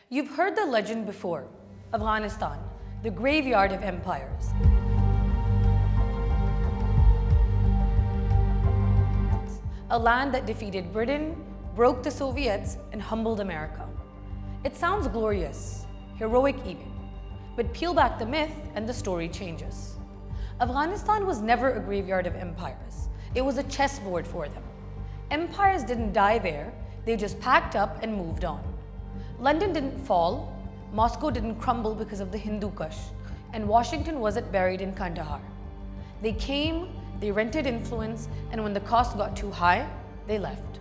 You've heard the legend before, Afghanistan, the graveyard of empires. A land that defeated Britain, broke the Soviets, and humbled America. It sounds glorious, heroic even, but peel back the myth and the story changes. Afghanistan was never a graveyard of empires. It was a chessboard for them. Empires didn't die there, they just packed up and moved on. London didn't fall, Moscow didn't crumble because of the Hindu Kush, and Washington wasn't buried in Kandahar. They came, they rented influence, and when the cost got too high, they left.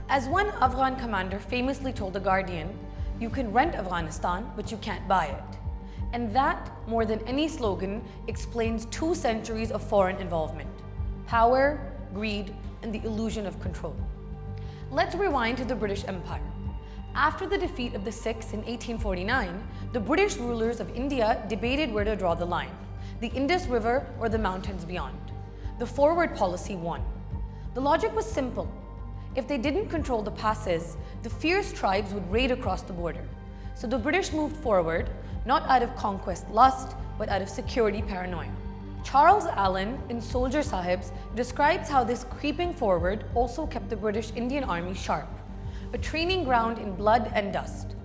As one Afghan commander famously told The Guardian, "You can rent Afghanistan, but you can't buy it." And that, more than any slogan, explains 2 centuries of foreign involvement: power, greed, and the illusion of control. Let's rewind to the British Empire. After the defeat of the Sikhs in 1849, the British rulers of India debated where to draw the line, the Indus River or the mountains beyond. The forward policy won. The logic was simple. If they didn't control the passes, the fierce tribes would raid across the border. So the British moved forward, not out of conquest lust, but out of security paranoia. Charles Allen, in Soldier Sahibs, describes how this creeping forward also kept the British Indian Army sharp, a training ground in blood and dust.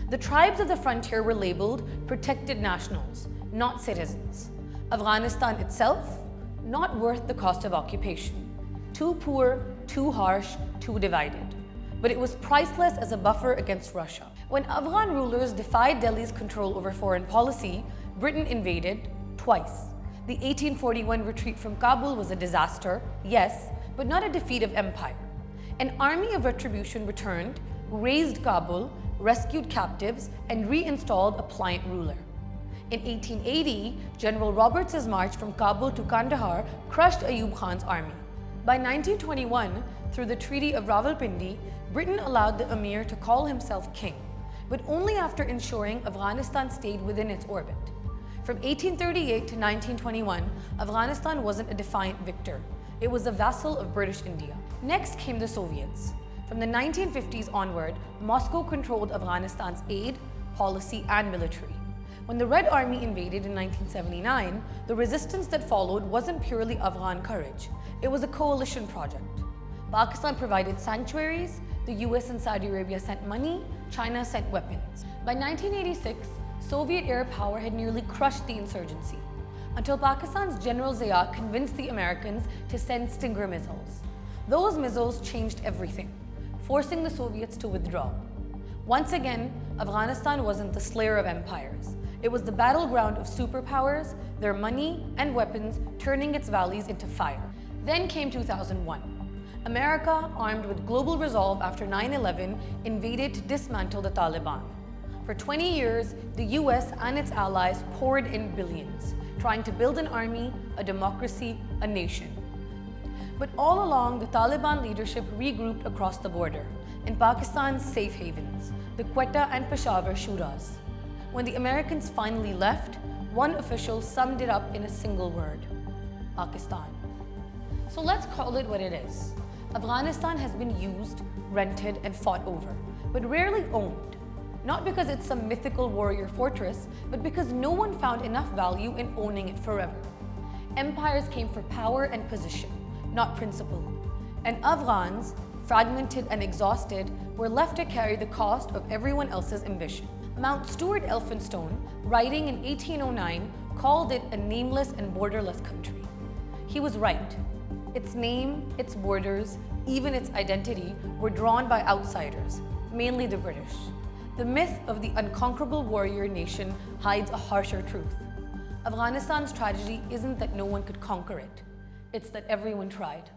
The tribes of the frontier were labeled protected nationals, not citizens. Afghanistan itself, not worth the cost of occupation. Too poor, too harsh, too divided. But it was priceless as a buffer against Russia. When Afghan rulers defied Delhi's control over foreign policy, Britain invaded twice. The 1841 retreat from Kabul was a disaster, yes, but not a defeat of empire. An army of retribution returned, razed Kabul, rescued captives, and reinstalled a pliant ruler. In 1880, General Roberts' march from Kabul to Kandahar crushed Ayub Khan's army. By 1921, through the Treaty of Rawalpindi, Britain allowed the Emir to call himself king, but only after ensuring Afghanistan stayed within its orbit. From 1838 to 1921, Afghanistan wasn't a defiant victor. It was a vassal of British India. Next came the Soviets. From the 1950s onward, Moscow controlled Afghanistan's aid, policy, and military. When the Red Army invaded in 1979, the resistance that followed wasn't purely Afghan courage. It was a coalition project. Pakistan provided sanctuaries, the US and Saudi Arabia sent money, China sent weapons. By 1986, Soviet air power had nearly crushed the insurgency, until Pakistan's General Zia convinced the Americans to send Stinger missiles. Those missiles changed everything, forcing the Soviets to withdraw. Once again, Afghanistan wasn't the slayer of empires. It was the battleground of superpowers, their money and weapons turning its valleys into fire. Then came 2001. America, armed with global resolve after 9/11, invaded to dismantle the Taliban. For 20 years, the US and its allies poured in billions, trying to build an army, a democracy, a nation. But all along, the Taliban leadership regrouped across the border, in Pakistan's safe havens, the Quetta and Peshawar Shuras. When the Americans finally left, one official summed it up in a single word: Pakistan. So let's call it what it is. Afghanistan has been used, rented, and fought over, but rarely owned. Not because it's some mythical warrior fortress, but because no one found enough value in owning it forever. Empires came for power and position, not principle. And Afghans, fragmented and exhausted, were left to carry the cost of everyone else's ambition. Mount Stuart Elphinstone, writing in 1809, called it a nameless and borderless country. He was right. Its name, its borders, even its identity were drawn by outsiders, mainly the British. The myth of the unconquerable warrior nation hides a harsher truth. Afghanistan's tragedy isn't that no one could conquer it, it's that everyone tried.